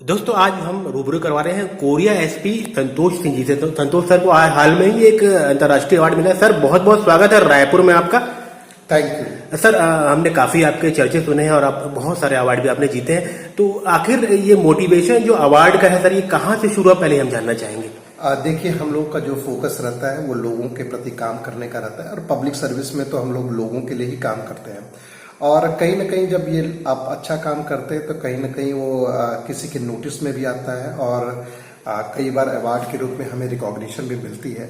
दोस्तों आज हम रूबरू करवा रहे हैं कोरिया एसपी संतोष सिंह जी से। तो संतोष सर को हाल में ही एक अंतर्राष्ट्रीय अवार्ड मिला है। सर बहुत बहुत स्वागत है रायपुर में आपका। थैंक यू सर हमने काफी आपके चर्चे सुने हैं और आप बहुत सारे अवार्ड भी आपने जीते हैं। तो आखिर ये मोटिवेशन जो अवार्ड का है सर, ये कहाँ से शुरू हुआ, पहले हम जानना चाहेंगे। देखिए, हम लोग का जो फोकस रहता है वो लोगों के प्रति काम करने का रहता है और पब्लिक सर्विस में तो हम लोग लोगों के लिए ही काम करते हैं। और कहीं ना कहीं जब ये आप अच्छा काम करते हैं तो कहीं ना कहीं वो किसी के नोटिस में भी आता है और कई बार अवार्ड के रूप में हमें रिकॉग्निशन भी मिलती है।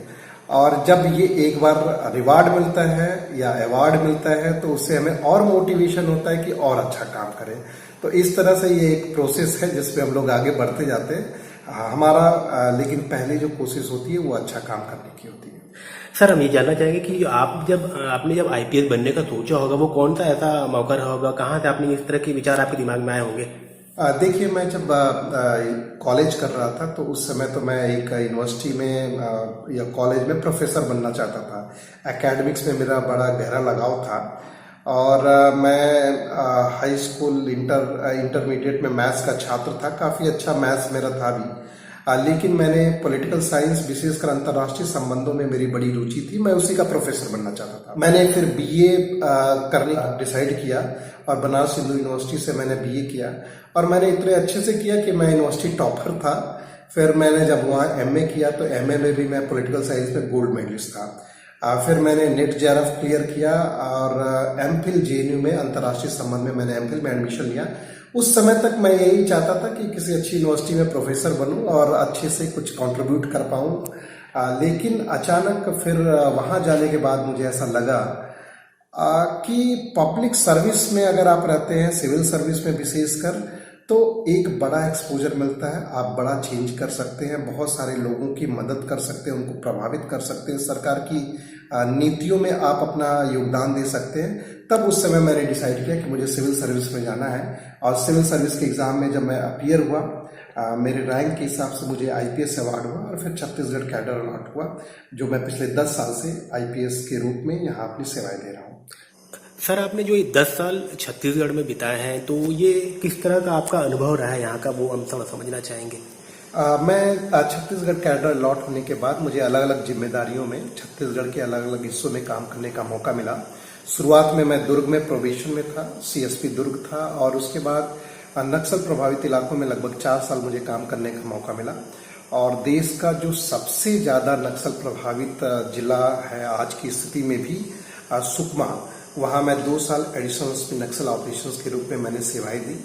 और जब ये एक बार रिवार्ड मिलता है या अवार्ड मिलता है तो उससे हमें और मोटिवेशन होता है कि और अच्छा काम करें। तो इस तरह से ये एक प्रोसेस है जिसपे हम लोग आगे बढ़ते जाते हैं। हमारा लेकिन पहले जो कोशिश होती है वो अच्छा काम करने की होती है। सर हम ये जानना चाहेंगे कि आपने जब आईपीएस बनने का सोचा होगा, वो कौन सा ऐसा मौका रहा होगा, कहाँ से आपने इस तरह के विचार आपके दिमाग में आए होंगे। देखिए, मैं जब कॉलेज कर रहा था तो उस समय तो मैं एक यूनिवर्सिटी में या कॉलेज में प्रोफेसर बनना चाहता था। एकेडमिक्स में मेरा बड़ा गहरा लगाव था और मैं हाई स्कूल इंटरमीडिएट में मैथ्स का छात्र था। काफ़ी अच्छा मैथ्स मेरा था भी। लेकिन मैंने पॉलिटिकल साइंस विशेषकर अंतर्राष्ट्रीय संबंधों में मेरी बड़ी रुचि थी। मैं उसी का प्रोफेसर बनना चाहता था। मैंने फिर बीए करने का डिसाइड किया और बनारस हिंदू यूनिवर्सिटी से मैंने बीए किया और मैंने इतने अच्छे से किया कि मैं यूनिवर्सिटी टॉपर था। फिर मैंने जब वहाँ एमए किया तो एमए में भी मैं पॉलिटिकल साइंस में गोल्ड मेडलिस्ट था। फिर मैंने नेट जेआरएफ क्लियर किया और एमफिल जेएनयू में अंतर्राष्ट्रीय संबंध में मैंने एमफिल में एडमिशन लिया। उस समय तक मैं यही चाहता था कि किसी अच्छी यूनिवर्सिटी में प्रोफेसर बनूं और अच्छे से कुछ कंट्रीब्यूट कर पाऊं। लेकिन अचानक फिर वहां जाने के बाद मुझे ऐसा लगा कि पब्लिक सर्विस में अगर आप रहते हैं, सिविल सर्विस में विशेषकर, तो एक बड़ा एक्सपोजर मिलता है। आप बड़ा चेंज कर सकते हैं, बहुत सारे लोगों की मदद कर सकते हैं, उनको प्रभावित कर सकते हैं, सरकार की नीतियों में आप अपना योगदान दे सकते हैं। तब उस समय मैंने डिसाइड किया कि मुझे सिविल सर्विस में जाना है और सिविल सर्विस के एग्जाम में जब मैं अपीयर हुआ, मेरे रैंक के हिसाब से मुझे आईपीएस अवार्ड हुआ और फिर छत्तीसगढ़ कैडर अवार्ड हुआ, जो मैं पिछले 10 साल से आईपीएस के रूप में यहाँ अपनी सेवाएं दे रहा हूँ। सर आपने जो ये 10 साल छत्तीसगढ़ में बिताए हैं, तो ये किस तरह का आपका अनुभव रहा है यहाँ का, वो हम थोड़ा समझना चाहेंगे। मैं छत्तीसगढ़ कैडर अलॉट होने के बाद मुझे अलग अलग जिम्मेदारियों में छत्तीसगढ़ के अलग अलग हिस्सों में काम करने का मौका मिला। शुरुआत में मैं दुर्ग में प्रोबेशन में था, सीएसपी दुर्ग था, और उसके बाद नक्सल प्रभावित इलाकों में लगभग 4 साल मुझे काम करने का मौका मिला। और देश का जो सबसे ज़्यादा नक्सल प्रभावित जिला है आज की स्थिति में भी, सुकमा, वहाँ मैं 2 साल एडिशनल नक्सल ऑपरेशंस के रूप में मैंने सेवाएं दी।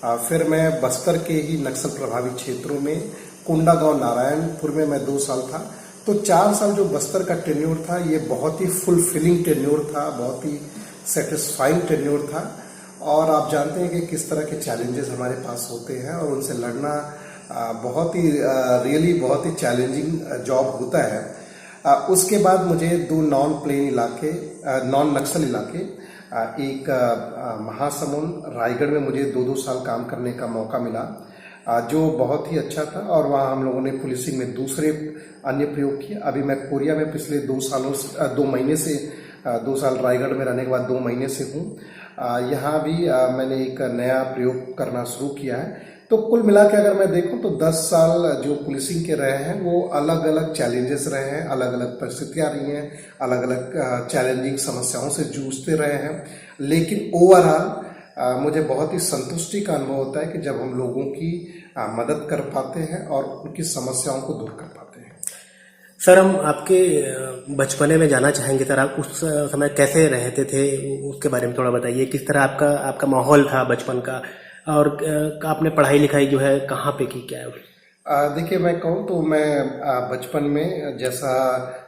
फिर मैं बस्तर के ही नक्सल प्रभावित क्षेत्रों में कोंडागांव नारायणपुर में मैं 2 साल था। तो 4 साल जो बस्तर का टेन्योर था, ये बहुत ही फुलफिलिंग टेन्योर था, बहुत ही सेटिस्फाइंग टेन्योर था। और आप जानते हैं कि किस तरह के चैलेंजेस हमारे पास होते हैं और उनसे लड़ना बहुत ही रियली बहुत ही चैलेंजिंग जॉब होता है। उसके बाद मुझे 2 नॉन प्लेन इलाके, नॉन नक्सल इलाके, एक महासमुंद, रायगढ़ में मुझे 2-2 साल काम करने का मौका मिला, जो बहुत ही अच्छा था। और वहाँ हम लोगों ने पुलिसिंग में दूसरे अन्य प्रयोग किए। अभी मैं कोरिया में पिछले 2 महीने से 2 साल रायगढ़ में रहने के बाद 2 महीने से हूँ। यहाँ भी मैंने एक नया प्रयोग करना शुरू किया है। तो कुल मिला के अगर मैं देखूं तो 10 साल जो पुलिसिंग के रहे हैं वो अलग अलग चैलेंजेस रहे हैं, अलग अलग परिस्थितियां रही हैं, अलग अलग चैलेंजिंग समस्याओं से जूझते रहे हैं। लेकिन ओवरऑल मुझे बहुत ही संतुष्टि का अनुभव होता है कि जब हम लोगों की मदद कर पाते हैं और उनकी समस्याओं को दूर कर पाते हैं। सर हम आपके बचपने में जाना चाहेंगे। सर आप उस समय कैसे रहते थे, उसके बारे में थोड़ा बताइए। किस तरह आपका माहौल था बचपन का, और आपने पढ़ाई लिखाई जो है कहाँ पे की, क्या है। देखिए, मैं कहूँ तो मैं बचपन में जैसा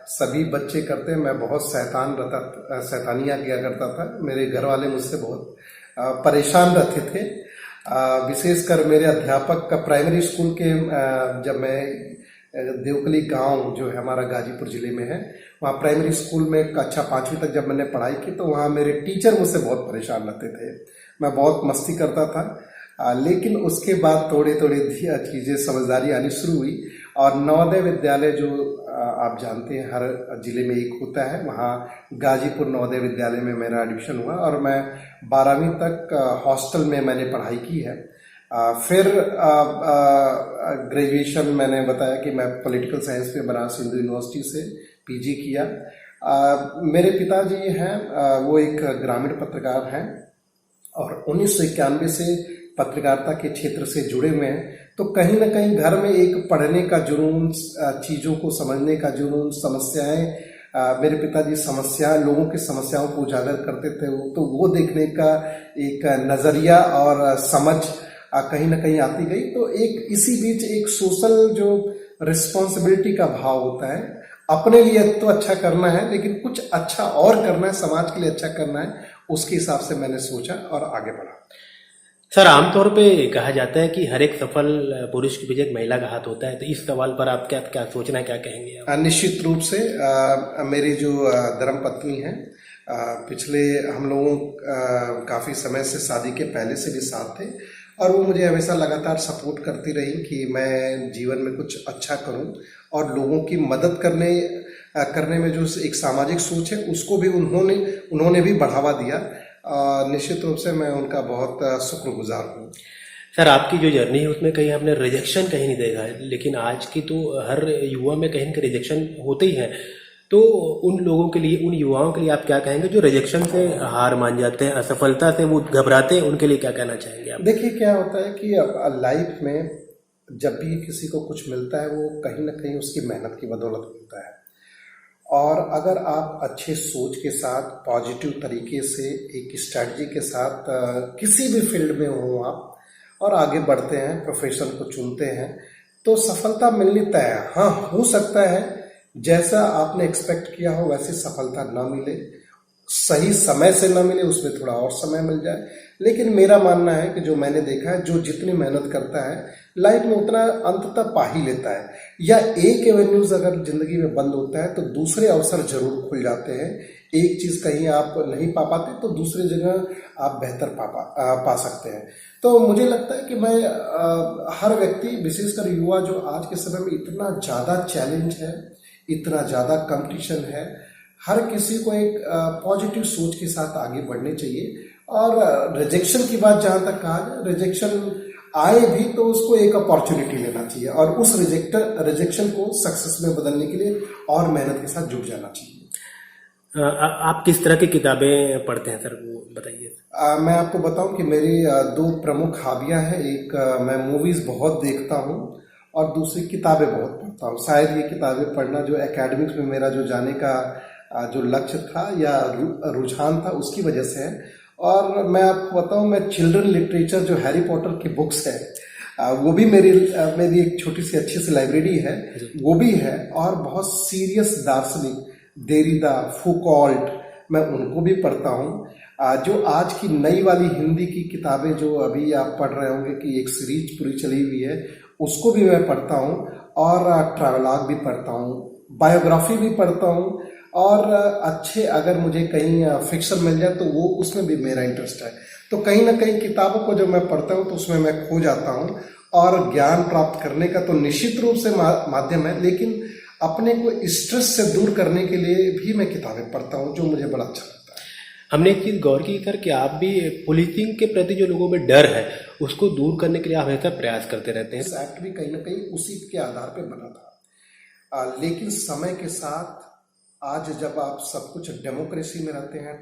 सभी बच्चे करते हैं, मैं बहुत शैतानियाँ किया करता था। मेरे घर वाले मुझसे बहुत परेशान रहते थे। विशेषकर मेरे अध्यापक का प्राइमरी स्कूल के जब मैं देवकली गांव जो है हमारा गाजीपुर जिले में है, वहाँ प्राइमरी स्कूल में कक्षा 5वीं तक जब मैंने पढ़ाई की तो वहाँ मेरे टीचर मुझसे बहुत परेशान रहते थे। मैं बहुत मस्ती करता था। लेकिन उसके बाद थोड़ी थोड़ी चीज़ें समझदारी आनी शुरू हुई और नवोदय विद्यालय जो आप जानते हैं हर जिले में एक होता है, वहाँ गाजीपुर नवोदय विद्यालय में मेरा एडमिशन हुआ और मैं 12वीं तक हॉस्टल में मैंने पढ़ाई की है। फिर ग्रेजुएशन मैंने बताया कि मैं पॉलिटिकल साइंस पे बनारस हिंदू यूनिवर्सिटी से पीजी किया। मेरे पिताजी हैं, वो एक ग्रामीण पत्रकार हैं और 1991 से पत्रकारिता के क्षेत्र से जुड़े हुए हैं। तो कहीं ना कहीं घर में एक पढ़ने का जुनून, चीज़ों को समझने का जुनून, समस्याएं, मेरे पिताजी लोगों की समस्याओं को उजागर करते थे, तो वो देखने का एक नज़रिया और समझ कहीं ना कहीं आती गई। तो एक इसी बीच एक सोशल जो रिस्पॉन्सिबिलिटी का भाव होता है, अपने लिए तो अच्छा करना है लेकिन कुछ अच्छा और करना है, समाज के लिए अच्छा करना है, उसके हिसाब से मैंने सोचा और आगे बढ़ा। सर, आमतौर पे कहा जाता है कि हर एक सफल पुरुष के पीछे एक महिला का हाथ होता है, तो इस सवाल पर आप क्या क्या सोचना है, क्या कहेंगे आप? निश्चित रूप से मेरी जो धर्मपत्नी है, पिछले हम लोगों काफ़ी समय से, शादी के पहले से भी साथ थे और वो मुझे हमेशा लगातार सपोर्ट करती रही कि मैं जीवन में कुछ अच्छा करूं और लोगों की मदद करने में जो एक सामाजिक सोच है उसको भी उन्होंने भी बढ़ावा दिया। निश्चित रूप से मैं उनका बहुत शुक्रगुजार हूँ। सर, आपकी जो जर्नी है उसमें कहीं आपने रिजेक्शन कहीं नहीं देखा है, लेकिन आज की तो हर युवा में कहीं ना कहीं रिजेक्शन होते ही है। तो उन लोगों के लिए, उन युवाओं के लिए आप क्या कहेंगे जो रिजेक्शन से हार मान जाते हैं, असफलता से वो घबराते हैं, उनके लिए क्या कहना चाहेंगे आप? देखिए, क्या होता है कि लाइफ में जब भी किसी को कुछ मिलता है वो कहीं ना कहीं उसकी मेहनत की बदौलत मिलता है। और अगर आप अच्छे सोच के साथ, पॉजिटिव तरीके से, एक स्ट्रैटेजी के साथ किसी भी फील्ड में हो आप और आगे बढ़ते हैं, प्रोफेशन को चुनते हैं, तो सफलता मिलनी तय है। हाँ, हो सकता है जैसा आपने एक्सपेक्ट किया हो वैसी सफलता ना मिले, सही समय से ना मिले, उसमें थोड़ा और समय मिल जाए। लेकिन मेरा मानना है कि जो मैंने देखा है, जो जितनी मेहनत करता है लाइफ में उतना अंततः पा ही लेता है। या एक एवेन्यूज अगर जिंदगी में बंद होता है तो दूसरे अवसर जरूर खुल जाते हैं। एक चीज कहीं आप नहीं पा पाते तो दूसरी जगह आप बेहतर पा सकते हैं। तो मुझे लगता है कि मैं हर व्यक्ति, विशेषकर युवा जो आज के समय में इतना ज्यादा चैलेंज है, इतना ज्यादा कंपटीशन है, हर किसी को एक पॉजिटिव सोच के साथ आगे बढ़ने चाहिए। और रिजेक्शन की बात जहां तक कहा जाए, रिजेक्शन आए भी तो उसको एक अपॉर्चुनिटी लेना चाहिए और उस रिजेक्शन को सक्सेस में बदलने के लिए और मेहनत के साथ जुट जाना चाहिए। आप किस तरह की किताबें पढ़ते हैं सर, वो बताइए। मैं आपको बताऊं कि मेरी दो प्रमुख हॉबियां हैं। एक, मैं मूवीज बहुत देखता हूं और दूसरी किताबें बहुत पढ़ता हूं। शायद ये किताबें पढ़ना जो एकेडमिक्स में मेरा जो जाने का जो लक्ष्य था या रुझान था उसकी वजह से है। और मैं आपको बताऊं, मैं चिल्ड्रन लिटरेचर जो हैरी पॉटर की बुक्स है वो भी मेरी एक छोटी सी अच्छी सी लाइब्रेरी है, वो भी है। और बहुत सीरियस दार्शनिक, देरिदा, फूकॉल्ट, मैं उनको भी पढ़ता हूँ। जो आज की नई वाली हिंदी की किताबें जो अभी आप पढ़ रहे होंगे कि एक सीरीज पूरी चली हुई है, उसको भी मैं पढ़ता हूँ। और ट्रैवलॉग भी पढ़ता हूँ, बायोग्राफी भी पढ़ता हूँ। और अच्छे अगर मुझे कहीं फिक्शन मिल जाए तो वो उसमें भी मेरा इंटरेस्ट है। तो कहीं ना कहीं किताबों को जब मैं पढ़ता हूँ तो उसमें मैं खो जाता हूँ। और ज्ञान प्राप्त करने का तो निश्चित रूप से माध्यम है, लेकिन अपने को स्ट्रेस से दूर करने के लिए भी मैं किताबें पढ़ता हूँ, जो मुझे बड़ा अच्छा लगता है। हमने एक चीज गौर की सर कि आप भी पुलिसिंग के प्रति जो लोगों में डर है उसको दूर करने के लिए आप हमेशा प्रयास करते रहते हैं। इस एक्ट भी कहीं ना कहीं उसी के आधार पर बना था। लेकिन समय के साथ आज जब आप सब कुछ डेमोक्रेसी में रहते हैं,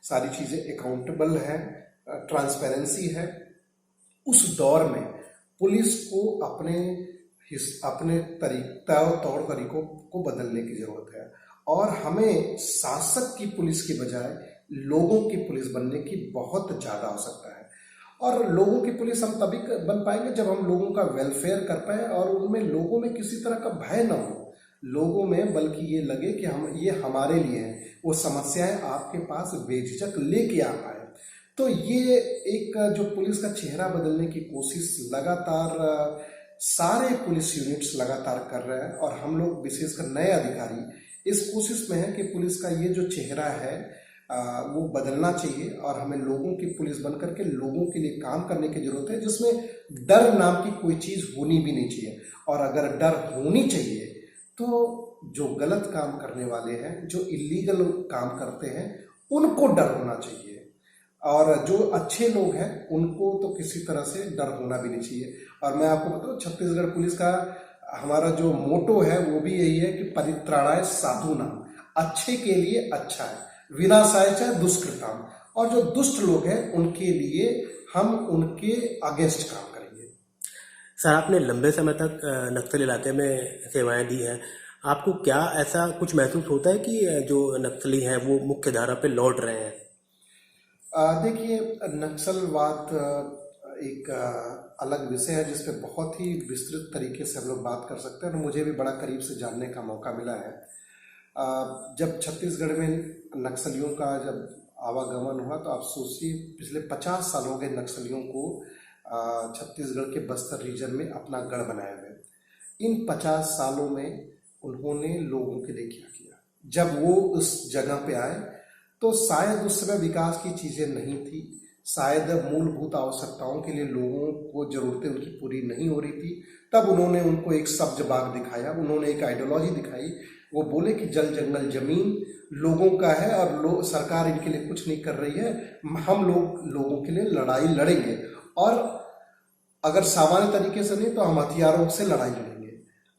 सारी चीजें अकाउंटेबल हैं, ट्रांसपेरेंसी है, उस दौर में पुलिस को अपने तौर तरीकों को बदलने की जरूरत है। और हमें शासक की पुलिस की बजाय लोगों की पुलिस बनने की बहुत ज्यादा आवश्यकता है। और लोगों की पुलिस हम तभी बन पाएंगे जब हम लोगों का वेलफेयर कर पाए और उनमें, लोगों में किसी तरह का भय न हो लोगों में, बल्कि ये लगे कि ये हमारे लिए है, वो समस्याएं आपके पास बेझिझक लेके आ पाए। तो ये एक जो पुलिस का चेहरा बदलने की कोशिश लगातार सारे पुलिस यूनिट्स लगातार कर रहे हैं। और हम लोग, विशेषकर नए अधिकारी, इस कोशिश में है कि पुलिस का ये जो चेहरा है वो बदलना चाहिए और हमें लोगों की पुलिस बनकर के लोगों के लिए काम करने की जरूरत है, जिसमें डर नाम की कोई चीज होनी भी नहीं चाहिए। और अगर डर होनी चाहिए तो जो गलत काम करने वाले हैं, जो इलीगल काम करते हैं, उनको डर होना चाहिए। और जो अच्छे लोग हैं उनको तो किसी तरह से डर होना भी नहीं चाहिए। और मैं आपको बताऊं, छत्तीसगढ़ पुलिस का हमारा जो मोटो है वो भी यही है कि परित्राणाय साधूनाम, अच्छे के लिए अच्छा है, विनाशाय च दुष्कृताम, और जो दुष्ट लोग हैं उनके लिए हम उनके अगेंस्ट काम करेंगे। सर आपने लंबे समय तक नक्सल इलाके में सेवाएं दी हैं, आपको क्या ऐसा कुछ महसूस होता है कि जो नक्सली हैं वो मुख्य धारा पे लौट रहे हैं? देखिए, नक्सलवाद एक अलग विषय है जिस पे बहुत ही विस्तृत तरीके से हम लोग बात कर सकते हैं, और मुझे भी बड़ा करीब से जानने का मौका मिला है। जब छत्तीसगढ़ में नक्सलियों का जब आवागमन हुआ तो आप सोचिए, पिछले 50 साल हो गए नक्सलियों को छत्तीसगढ़ के बस्तर रीजन में अपना गढ़ बनाए हुए। इन 50 सालों में उन्होंने लोगों के लिए क्या किया? जब वो उस जगह पे आए तो शायद उस समय विकास की चीजें नहीं थी, शायद मूलभूत आवश्यकताओं के लिए लोगों को जरूरतें उनकी पूरी नहीं हो रही थी। तब उन्होंने उनको एक सब्ज बाग दिखाया, उन्होंने एक आइडियोलॉजी दिखाई। वो बोले कि जल जंगल जमीन लोगों का है और सरकार इनके लिए कुछ नहीं कर रही है, हम लोग लोगों के लिए लड़ाई लड़ेंगे, और अगर सामान्य तरीके से नहीं तो हम हथियारों से लड़ाई लड़ेंगे।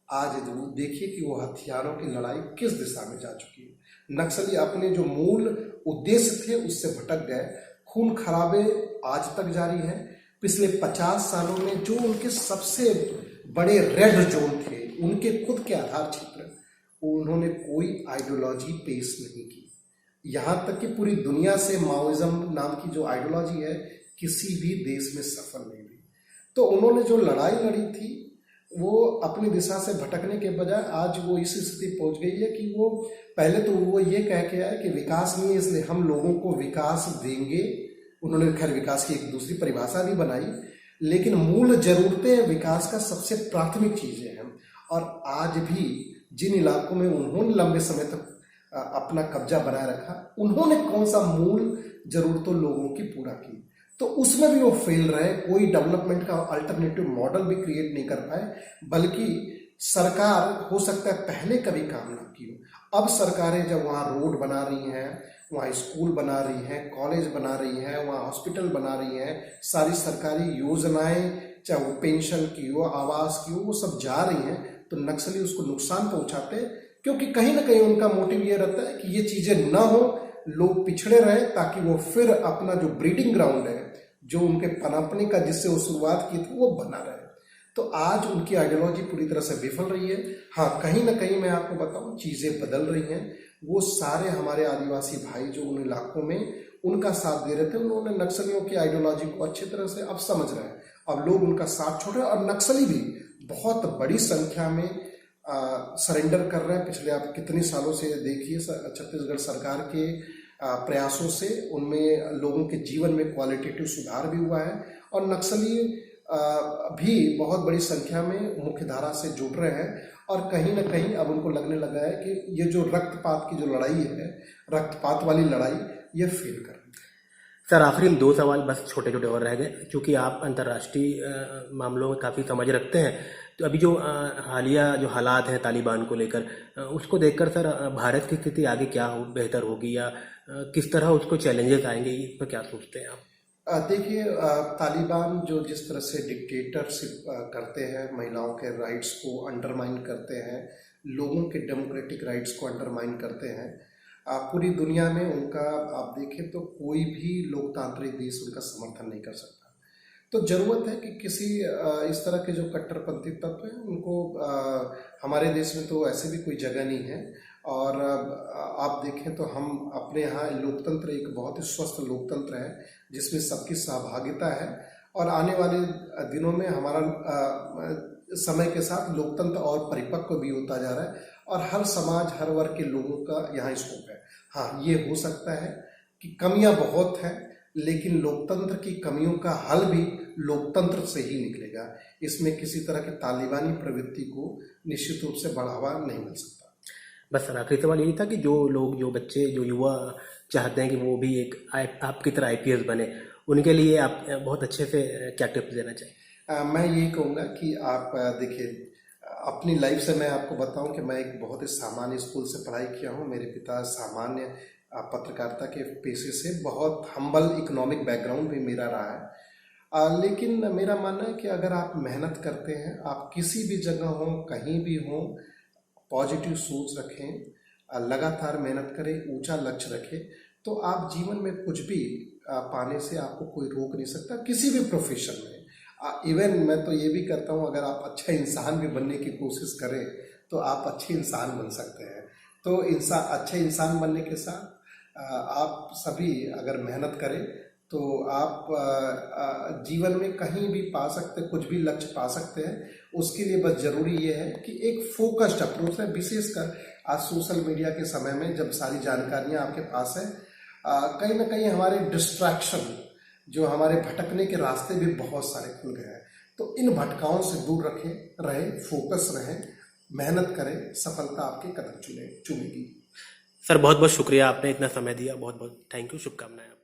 आज देखिए कि वो हथियारों की लड़ाई किस दिशा में जा चुकी है। नक्सली अपने जो मूल उद्देश्य थे उससे भटक गए, खून खराबे आज तक जारी है। पिछले 50 सालों में जो उनके सबसे बड़े रेड जोन थे, उनके खुद के आधार क्षेत्र, उन्होंने कोई आइडियोलॉजी पेश नहीं की। यहाँ तक कि पूरी दुनिया से माओइज्म नाम की जो आइडियोलॉजी है किसी भी देश में सफल नहीं हुई। तो उन्होंने जो लड़ाई लड़ी थी वो अपनी दिशा से भटकने के बजाय आज वो इस स्थिति पहुंच गई है कि वो पहले तो वो ये कह के आए कि विकास नहीं है इसलिए हम लोगों को विकास देंगे। उन्होंने खैर विकास की एक दूसरी परिभाषा भी बनाई, लेकिन मूल जरूरतें विकास का सबसे प्राथमिक चीजें हैं। और आज भी जिन इलाकों में उन्होंने लंबे समय तक अपना कब्जा बनाए रखा, उन्होंने कौन सा मूल जरूरतों लोगों की पूरा की, तो उसमें भी वो फेल रहे। कोई डेवलपमेंट का अल्टरनेटिव मॉडल भी क्रिएट नहीं कर पाए, बल्कि सरकार हो सकता है पहले कभी काम ना की हो। अब सरकारें जब वहाँ रोड बना रही हैं, वहाँ स्कूल बना रही हैं, कॉलेज बना रही हैं, वहाँ हॉस्पिटल बना रही हैं, सारी सरकारी योजनाएं चाहे वो पेंशन की हो, आवास की हो, वो सब जा रही हैं, तो नक्सली उसको नुकसान पहुंचाते हैं। क्योंकि कहीं ना कहीं उनका मोटिव ये रहता है कि ये चीजें ना हो, लोग पिछड़े रहे, ताकि वो फिर अपना जो ब्रीडिंग ग्राउंड है, जो उनके पनपने का जिससे वो शुरुआत की थी, वो बना रहे। तो आज उनकी आइडियोलॉजी पूरी तरह से विफल रही है। हाँ, कहीं ना कहीं मैं आपको बताऊं चीजें बदल रही हैं। वो सारे हमारे आदिवासी भाई जो उन इलाकों में उनका साथ दे रहे थे, उन्होंने नक्सलियों की आइडियोलॉजी को अच्छी तरह से अब समझ रहे हैं। अब लोग उनका साथ छोड़ रहे हैं, और नक्सली भी बहुत बड़ी संख्या में सरेंडर कर रहे हैं। पिछले आप कितने सालों से देखिए, छत्तीसगढ़ सरकार के प्रयासों से उनमें लोगों के जीवन में क्वालिटेटिव सुधार भी हुआ है, और नक्सली भी बहुत बड़ी संख्या में मुख्यधारा से जुड़ रहे हैं। और कहीं ना कहीं अब उनको लगने लगा है कि ये जो रक्तपात की जो लड़ाई है, रक्तपात वाली लड़ाई, ये फेल कर रही है। सर आखिरी में 2 सवाल बस छोटे छोटे और रह गए, क्योंकि आप अंतर्राष्ट्रीय मामलों में काफ़ी समझ रखते हैं। तो अभी जो हालिया जो हालात हैं तालिबान को लेकर, उसको देखकर सर भारत की स्थिति आगे क्या हो बेहतर होगी, या किस तरह उसको चैलेंजेस आएंगे, इस पर क्या सोचते हैं आप? देखिए, तालिबान जो जिस तरह से डिक्टेटरशिप करते हैं, महिलाओं के राइट्स को अंडरमाइन करते हैं, लोगों के डेमोक्रेटिक राइट्स को अंडरमाइन करते हैं, पूरी दुनिया में उनका आप देखें तो कोई भी लोकतांत्रिक देश उनका समर्थन नहीं कर सकता। तो जरूरत है कि किसी इस तरह के जो कट्टरपंथी तत्व हैं उनको, हमारे देश में तो ऐसे भी कोई जगह नहीं है। और आप देखें तो हम अपने यहाँ लोकतंत्र एक बहुत ही स्वस्थ लोकतंत्र है जिसमें सबकी सहभागिता है, और आने वाले दिनों में हमारा समय के साथ लोकतंत्र और परिपक्व भी होता जा रहा है, और हर समाज हर वर्ग के लोगों का यहाँ स्कोप है। हाँ, ये हो सकता है कि कमियां बहुत हैं, लेकिन लोकतंत्र की कमियों का हल भी लोकतंत्र से ही निकलेगा। इसमें किसी तरह की तालिबानी प्रवृत्ति को निश्चित रूप से बढ़ावा नहीं मिल सकता। बस सर आखिरी सवाल यही था कि जो लोग, जो बच्चे, जो युवा चाहते हैं कि वो भी एक आपकी तरह IPS बने, उनके लिए आप बहुत अच्छे से क्या टिप्स देना चाहिए? मैं यही कहूँगा कि आप देखिए, अपनी लाइफ से मैं आपको बताऊं कि मैं एक बहुत ही सामान्य स्कूल से पढ़ाई किया हूं। मेरे पिता सामान्य पत्रकारिता के पेशे से, बहुत हम्बल इकोनॉमिक बैकग्राउंड भी मेरा रहा है। लेकिन मेरा मानना है कि अगर आप मेहनत करते हैं, आप किसी भी जगह हों, कहीं भी हों, पॉजिटिव सोच रखें, लगातार मेहनत करें, ऊंचा लक्ष्य रखें, तो आप जीवन में कुछ भी पाने से आपको कोई रोक नहीं सकता, किसी भी प्रोफेशन में। इवन मैं तो ये भी करता हूँ, अगर आप अच्छा इंसान भी बनने की कोशिश करें तो आप अच्छे इंसान बन सकते हैं। तो अच्छे इंसान बनने के साथ आप सभी अगर मेहनत करें तो आप जीवन में कहीं भी पा सकते, कुछ भी लक्ष्य पा सकते हैं। उसके लिए बस जरूरी ये है कि एक फोकस्ड अप्रोच है। विशेषकर आज सोशल मीडिया के समय में जब सारी जानकारियां आपके पास है, कहीं ना कहीं हमारे डिस्ट्रैक्शन, जो हमारे भटकने के रास्ते भी बहुत सारे खुल गए हैं। तो इन भटकाओं से दूर रहे, फोकस रहें, मेहनत करें, सफलता आपके कदम चूमेगी। सर बहुत बहुत शुक्रिया, आपने इतना समय दिया, बहुत बहुत थैंक यू, शुभकामनाएं।